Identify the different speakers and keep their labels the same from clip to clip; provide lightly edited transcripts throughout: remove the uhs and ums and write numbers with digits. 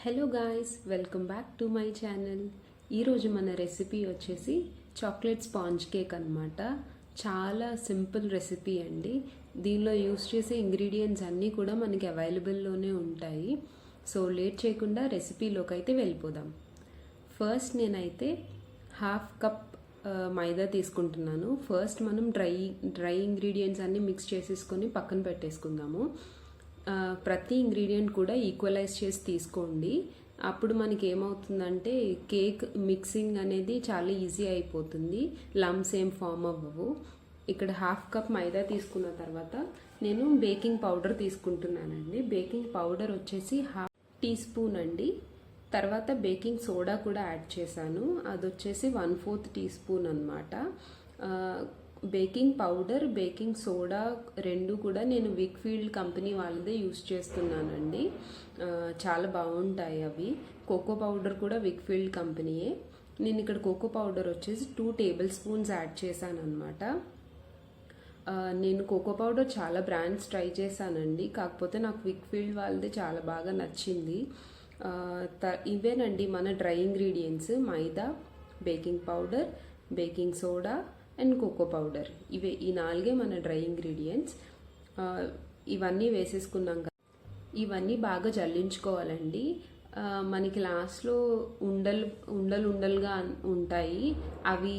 Speaker 1: Hello guys, welcome back to my channel. ఈరోజు మన recipe వచ్చేసి చాక్లెట్ స్పాంజ్ కేక్ అనమాట. చాలా సింపుల్ రెసిపీ అండి. దీనిలో యూస్ చేసే ఇంగ్రీడియంట్స్ అన్నీ కూడా మనకి అవైలబుల్లోనే ఉంటాయి. సో లేట్ చేయకుండా రెసిపీలోకి అయితే వెళ్ళిపోదాం. ఫస్ట్ నేనైతే హాఫ్ కప్ మైదా తీసుకుంటున్నాను. ఫస్ట్ మనం డ్రై ఇంగ్రీడియంట్స్ అన్నీ మిక్స్ చేసేసుకొని పక్కన పెట్టేసుకుందాము. ప్రతి ఇంగ్రీడియంట్ కూడా ఈక్వలైజ్ చేసి తీసుకోండి. అప్పుడు మనకి ఏమవుతుందంటే కేక్ మిక్సింగ్ అనేది చాలా ఈజీ అయిపోతుంది, లమ్స్ ఏం ఫామ్ అవ్వవు. ఇక్కడ హాఫ్ కప్ మైదా తీసుకున్న తర్వాత నేను బేకింగ్ పౌడర్ తీసుకుంటున్నానండి. బేకింగ్ పౌడర్ వచ్చేసి 1/2 టీ స్పూన్ అండి. తర్వాత బేకింగ్ సోడా కూడా యాడ్ చేశాను, అది వచ్చేసి 1/4 టీ స్పూన్ అనమాట. బేకింగ్ పౌడర్, బేకింగ్ సోడా రెండు కూడా నేను విక్ఫీల్డ్ కంపెనీ వాళ్ళదే యూస్ చేస్తున్నానండి. చాలా బాగుంటాయి అవి. కోకో పౌడర్ కూడా విక్ఫీల్డ్ కంపెనీయే. నేను ఇక్కడ కోకో పౌడర్ వచ్చేసి 2 టేబుల్ స్పూన్స్ యాడ్ చేశాను అనమాట. నేను కోకో పౌడర్ చాలా బ్రాండ్స్ ట్రై చేశానండి, కాకపోతే నాకు విక్ఫీల్డ్ వాళ్ళది చాలా బాగా నచ్చింది. ఇవేనండి మన dry ingredients: maida, baking powder, baking soda and cocoa powder. ఈ 4 మన డ్రై ఇంగ్రీడియంట్స్. ఇవన్నీ వేసేసుకున్నాక ఇవన్నీ బాగా జల్లించుకోవాలండి. మనకి లాస్ట్లో ఉండలుగా ఉంటాయి, అవి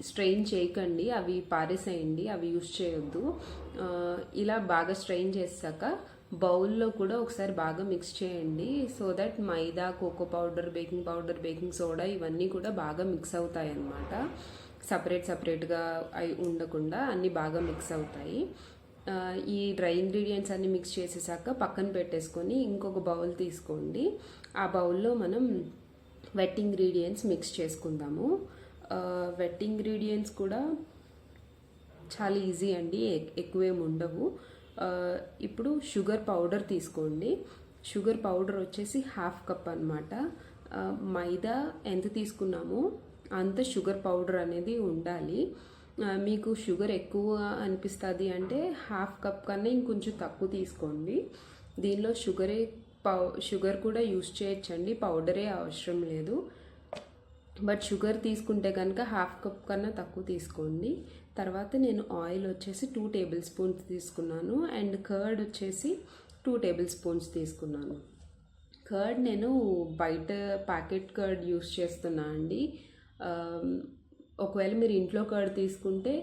Speaker 1: స్ట్రెయిన్ చేయకండి, అవి పారేసేయండి, అవి యూస్ చేయొద్దు. ఇలా బాగా స్ట్రెయిన్ చేసాక బౌల్లో కూడా ఒకసారి బాగా మిక్స్ చేయండి, so that maida, cocoa powder, baking soda ఇవన్నీ కూడా బాగా మిక్స్ అవుతాయి అన్నమాట. సపరేట్గా అవి ఉండకుండా అన్నీ బాగా మిక్స్ అవుతాయి. ఈ డ్రై ఇంగ్రీడియంట్స్ అన్నీ మిక్స్ చేసేసాక పక్కన పెట్టేసుకొని ఇంకొక బౌల్ తీసుకోండి. ఆ బౌల్లో మనం వెట్ ఇంగ్రీడియంట్స్ మిక్స్ చేసుకుందాము. వెట్ ఇంగ్రీడియంట్స్ కూడా చాలా ఈజీ అండి, ఎక్కువేమి ఉండవు. ఇప్పుడు షుగర్ పౌడర్ తీసుకోండి. షుగర్ పౌడర్ వచ్చేసి 1/2 కప్ అనమాట. మైదా ఎంత తీసుకున్నామో అంత షుగర్ పౌడర్ అనేది ఉండాలి. మీకు షుగర్ ఎక్కువ అనిపిస్తుంది అంటే 1/2 కప్ కన్నా ఇంకొంచెం తక్కువ తీసుకోండి. దీనిలో షుగర్ కూడా యూస్ చేయొచ్చండి, పౌడరే అవసరం లేదు. బట్ షుగర్ తీసుకుంటే కనుక 1/2 కప్ కన్నా తక్కువ తీసుకోండి. తర్వాత నేను ఆయిల్ వచ్చేసి 2 టేబుల్ స్పూన్స్ తీసుకున్నాను అండ్ కర్డ్ వచ్చేసి 2 టేబుల్ స్పూన్స్ తీసుకున్నాను. కర్డ్ నేను బయట ప్యాకెట్ కర్డ్ యూస్ చేస్తున్నా అండి. ఒకవేళ మీరు ఇంట్లో కర్డ్ తీసుకుంటే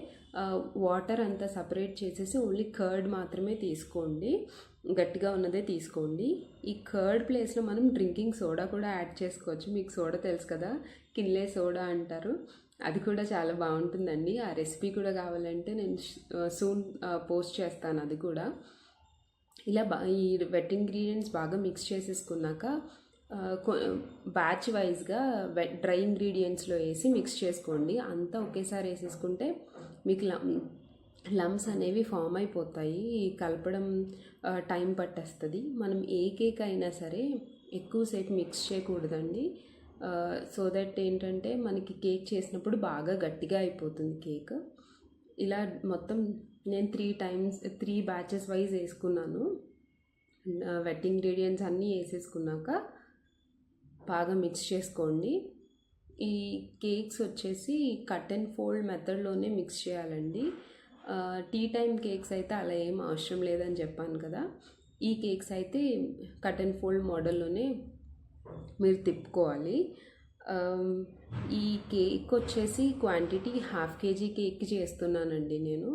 Speaker 1: వాటర్ అంతా సపరేట్ చేసేసి ఓన్లీ కర్డ్ మాత్రమే తీసుకోండి, గట్టిగా ఉన్నదే తీసుకోండి. ఈ కర్డ్ ప్లేస్లో మనం డ్రింకింగ్ సోడా కూడా యాడ్ చేసుకోవచ్చు. మీకు సోడా తెలుసు కదా, కిన్లే సోడా అంటారు, అది కూడా చాలా బాగుంటుందండి. ఆ రెసిపీ కూడా కావాలంటే నేను సూన్ పోస్ట్ చేస్తాను అది కూడా. ఇలా ఈ వెట్ ఇంగ్రీడియంట్స్ బాగా మిక్స్ చేసేసుకున్నాక బ్యాచ్ వైజ్గా డ్రై ఇంగ్రీడియంట్స్లో వేసి మిక్స్ చేసుకోండి. అంతా ఒకేసారి వేసేసుకుంటే మీకు లమ్స్ అనేవి ఫామ్ అయిపోతాయి, కలపడం టైం పట్టేస్తుంది. మనం ఏ కేక్ అయినా సరే ఎక్కువసేపు మిక్స్ చేయకూడదండి, సో దట్ ఏంటంటే మనకి కేక్ చేసినప్పుడు బాగా గట్టిగా అయిపోతుంది కేక్. ఇలా మొత్తం నేను 3 బ్యాచెస్ వైజ్ వేసుకున్నాను. వెట్ ఇంగ్రీడియంట్స్ అన్నీ వేసేసుకున్నాక బాగా మిక్స్ చేసుకోండి. ఈ కేక్స్ వచ్చేసి కట్ అండ్ ఫోల్డ్ మెథడ్లోనే మిక్స్ చేయాలండి. టీ టైం కేక్స్ అయితే అలా ఏం అవసరం లేదని చెప్పాను కదా, ఈ కేక్స్ అయితే కట్ అండ్ ఫోల్డ్ మోడల్లోనే మీరు తిప్పుకోవాలి. ఈ కేక్ వచ్చేసి క్వాంటిటీ 1/2 kg కేక్ చేస్తున్నానండి నేను.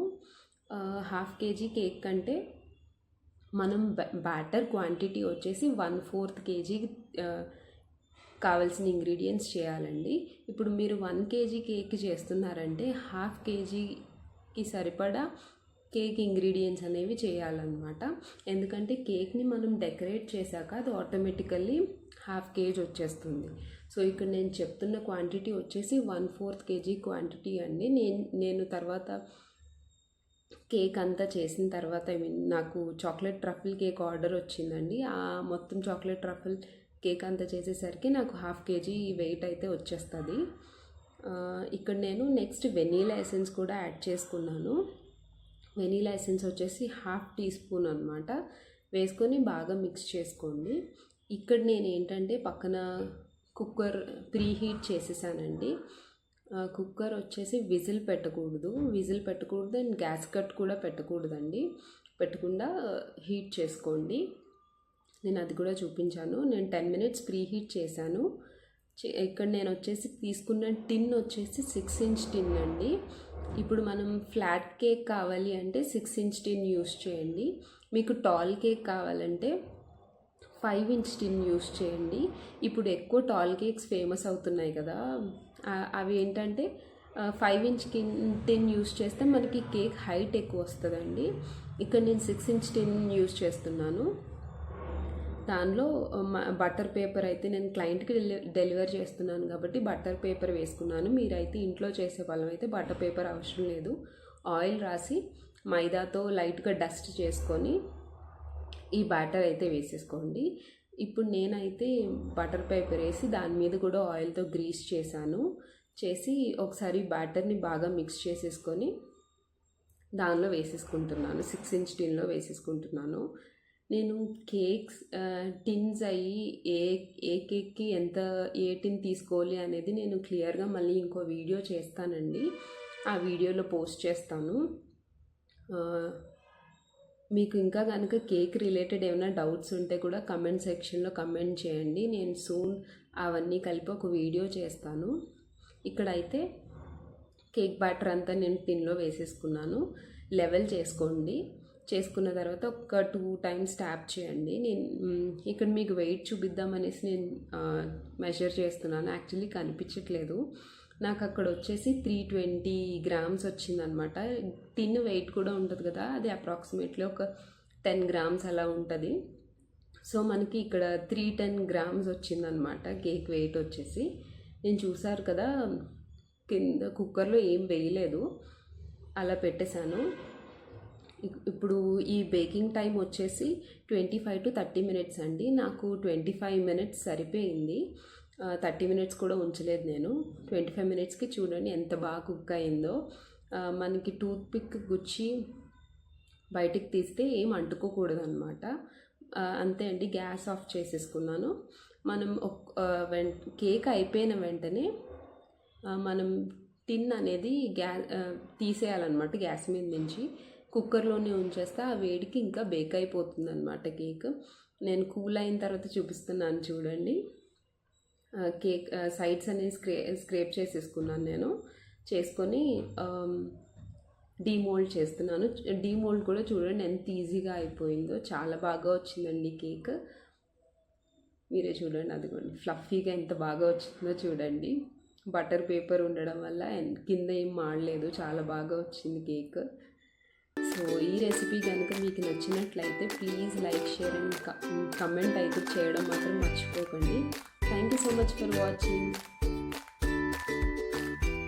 Speaker 1: 1/2 kg కేక్ కంటే మనం బ్యాటర్ క్వాంటిటీ వచ్చేసి 1/4 kg కావాల్సిన ఇంగ్రీడియంట్స్ చేయాలండి. ఇప్పుడు మీరు 1 kg కేక్ చేస్తున్నారంటే 1/2 kgకి సరిపడా కేక్ ఇంగ్రీడియంట్స్ అనేవి చేయాలన్నమాట. ఎందుకంటే కేక్ని మనం డెకరేట్ చేశాక అది ఆటోమేటికల్లీ 1/2 kg వచ్చేస్తుంది. సో ఇక్కడ నేను చెప్తున్న క్వాంటిటీ వచ్చేసి 1/4 kg క్వాంటిటీ అండి. నేను తర్వాత కేక్ అంతా చేసిన తర్వాత నాకు చాక్లెట్ ట్రఫుల్ కేక్ ఆర్డర్ వచ్చిందండి. ఆ మొత్తం చాక్లెట్ ట్రఫుల్ కేక్ అంతా చేసేసరికి నాకు 1/2 kg వెయిట్ అయితే వచ్చేస్తుంది. ఇక్కడ నేను నెక్స్ట్ వెనీలా ఎసెన్స్ కూడా యాడ్ చేసుకున్నాను. వెనీలా ఎసెన్స్ వచ్చేసి 1/2 టీ స్పూన్ అనమాట. వేసుకొని బాగా మిక్స్ చేసుకోండి. ఇక్కడ నేను ఏంటంటే పక్కన కుక్కర్ ప్రీ హీట్ చేసేసానండి. కుక్కర్ వచ్చేసి విజిల్ పెట్టకూడదు అండ్ గ్యాస్ కట్ కూడా పెట్టకూడదండి. పెట్టకుండా హీట్ చేసుకోండి. నేను అది కూడా చూపించాను. నేను 10 minutes ప్రీ హీట్ చేశాను. ఇక్కడ నేను వచ్చేసి తీసుకున్న టిన్ వచ్చేసి 6 inch టిన్ అండి. ఇప్పుడు మనం ఫ్లాట్ కేక్ కావాలి అంటే 6 inch టిన్ యూస్ చేయండి. మీకు టాల్ కేక్ కావాలంటే 5 inch టిన్ యూస్ చేయండి. ఇప్పుడు ఎక్కువ టాల్ కేక్స్ ఫేమస్ అవుతున్నాయి కదా, అవి ఏంటంటే 5 inch టిన్ యూస్ చేస్తే మనకి కేక్ హైట్ ఎక్కువ వస్తుందండి. ఇక్కడ నేను 6 inch టిన్ యూస్ చేస్తున్నాను. దానిలో బటర్ పేపర్ అయితే నేను క్లయింట్కి డెలివర్ చేస్తున్నాను కాబట్టి బటర్ పేపర్ వేసుకున్నాను. మీరైతే ఇంట్లో చేసే వాళ్ళం అయితే బటర్ పేపర్ అవసరం లేదు. ఆయిల్ రాసి మైదాతో లైట్గా డస్ట్ చేసుకొని ఈ బ్యాటర్ అయితే వేసేసుకోండి. ఇప్పుడు నేనైతే బటర్ పేపర్ వేసి దాని మీద కూడా ఆయిల్తో గ్రీస్ చేసి ఒకసారి బ్యాటర్ని బాగా మిక్స్ చేసేసుకొని దానిలో వేసేసుకుంటున్నాను. 6 inch టిన్లో వేసేసుకుంటున్నాను. నేను కేక్స్ టిన్స్ అయ్యి ఏ కేక్కి ఏ టిన్ తీసుకోవాలి అనేది నేను క్లియర్గా మళ్ళీ ఇంకో వీడియో చేస్తానండి. ఆ వీడియోలో పోస్ట్ చేస్తాను. మీకు ఇంకా కనుక కేక్ రిలేటెడ్ ఏమైనా డౌట్స్ ఉంటే కూడా కమెంట్ సెక్షన్లో కమెంట్ చేయండి. నేను సూన్ అవన్నీ కలిపి ఒక వీడియో చేస్తాను. ఇక్కడైతే కేక్ బ్యాటర్ అంతా నేను టిన్లో వేసేసుకున్నాను. లెవెల్ చేసుకున్న తర్వాత ఒక 2 times ట్యాప్ చేయండి. నేను ఇక్కడ మీకు వెయిట్ చూపిద్దామనేసి నేను మెజర్ చేస్తున్నాను. యాక్చువల్లీ కనిపించట్లేదు నాకు. అక్కడ వచ్చేసి 320 grams వచ్చిందనమాట. టిన్ వెయిట్ కూడా ఉంటుంది కదా, అది అప్రాక్సిమేట్లీ ఒక 10 grams అలా ఉంటుంది. సో మనకి ఇక్కడ 310 grams వచ్చిందనమాట కేక్ వెయిట్ వచ్చేసి. నేను చూసారు కదా కింద కుక్కర్లో ఏం వేయలేదు, అలా పెట్టేశాను. ఇప్పుడు ఈ బేకింగ్ టైం వచ్చేసి 25 to 30 minutes అండి. నాకు 25 minutes సరిపోయింది. 30 minutes కూడా ఉంచలేదు నేను. 25 minutesకి చూడండి ఎంత బాగా కుక్ అయిందో. మనకి టూత్ పిక్ గుచ్చి బయటికి తీస్తే ఏం అంటుకోకూడదు అనమాట. అంతే అండి. గ్యాస్ ఆఫ్ చేసేసుకున్నాను. మనం కేక్ అయిపోయిన వెంటనే మనం టిన్ అనేది తీసేయాలన్నమాట గ్యాస్ మీద నుంచి. కుక్కర్లోనే ఉంచేస్తే ఆ వేడికి ఇంకా బేక్ అయిపోతుంది అనమాట కేక్. నేను కూల్ అయిన తర్వాత చూపిస్తున్నాను చూడండి. కేక్ సైడ్స్ అనేది స్క్రేప్ చేసేసుకున్నాను నేను. చేసుకొని డీమోల్డ్ చేస్తున్నాను. డీమోల్డ్ కూడా చూడండి ఎంత ఈజీగా అయిపోయిందో. చాలా బాగా వచ్చిందండి కేక్. మీరే చూడండి, అదిగోండి ఫ్లఫీగా ఎంత బాగా వచ్చిందో చూడండి. బటర్ పేపర్ ఉండడం వల్ల కింద ఏం మాడలేదు, చాలా బాగా వచ్చింది కేక్. సో ఈ రెసిపీ కనుక మీకు నచ్చినట్లయితే please like, share and comment అయితే చేయడం మాత్రం మర్చిపోకండి. Thank you so much for watching.